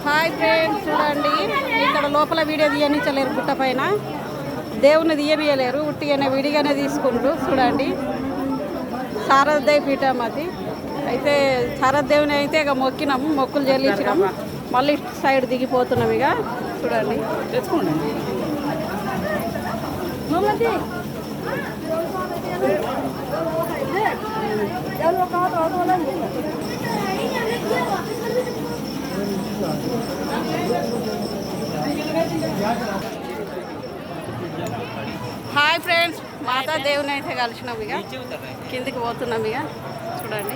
Hi friends, చూడండి ఇక్కడ లోపల వీడియో తీయనిచ్చలేరు. గుట్ట పైన దేవుని తీయనియలేరు, ఉట్టిగానే విడిగానే తీసుకుంటూ. చూడండి శారదదేవి పీఠం అది. అయితే శారదదేవిని అయితే ఇక మొక్కినాము, మొక్కులు చెల్లించినాము. మళ్ళీ సైడ్ దిగిపోతున్నాం. ఇక చూడండి తెచ్చుకోండి. హాయ్ ఫ్రెండ్స్, మాతా దేవుని అయితే కలిసినాం. ఇక కిందికి పోతున్నాం. ఇక చూడండి.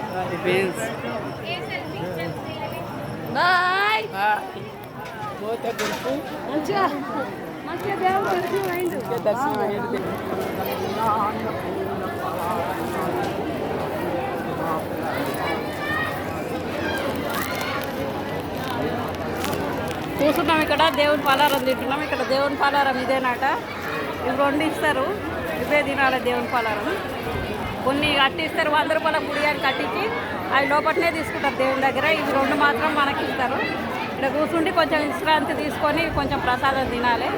బాయ్. మంచిగా మంచిగా దేవుడు దర్శనం. కూర్చున్నాం. ఇక్కడ దేవుని పలారం తింటున్నాం. ఇక్కడ దేవుని పలారం ఇదేనాట. ఇవి 2 ఇస్తారు, ఇవే తినాలి దేవుని పలారం. కొన్ని కట్టిస్తారు, 100 రూపాయల గుడియాన్ని కట్టించి అవి లోపలనే తీసుకుంటారు దేవుని దగ్గర. ఇవి 2 మాత్రం మనకి ఇస్తారు. ఇక్కడ కూర్చుండి కొంచెం విశ్రాంతి తీసుకొని కొంచెం ప్రసాదం తినాలి.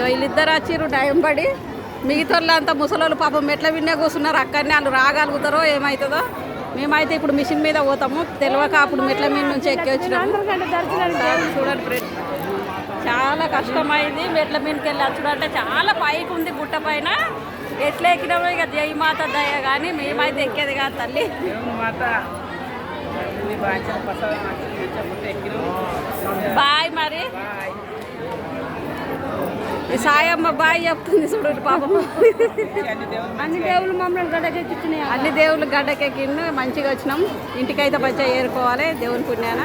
వీళ్ళిద్దరు వచ్చిర్రు టైం పడి. మిగతా అంతా ముసలోళ్ళు పాపం మెట్ల విన్నే కూర్చున్నారు. అక్కడనే వాళ్ళు రాగలుగుతారో ఏమవుతుందో. మేమైతే ఇప్పుడు మిషన్ మీద పోతాము, తెలియక అప్పుడు మెట్ల మీద నుంచి ఎక్కి వచ్చినాము. చూడండి ఫ్రెండ్, చాలా కష్టమైంది మెట్ల మీదకి వెళ్ళి వచ్చుడు. అంటే చాలా పైకి ఉంది గుట్ట పైన. ఎట్లా ఎక్కినామో ఇక జై మాత దయ, కానీ మేమైతే ఎక్కేది కాదు తల్లి. బాయ్. మరి ఈ సాయమ్మ బాయ్ చెప్తుంది చూడండి పాపం. అన్ని దేవుళ్ళు మమ్మల్ని గడ్డకెక్కిస్తున్నాయి. అన్ని దేవుళ్ళు గడ్డకెక్కింది. మంచిగా వచ్చినాం. ఇంటికైతే మంచిగా ఏరుకోవాలి దేవుని పుణ్యాన.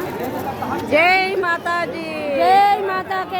జై మాతాజీ, జై మాతాకి.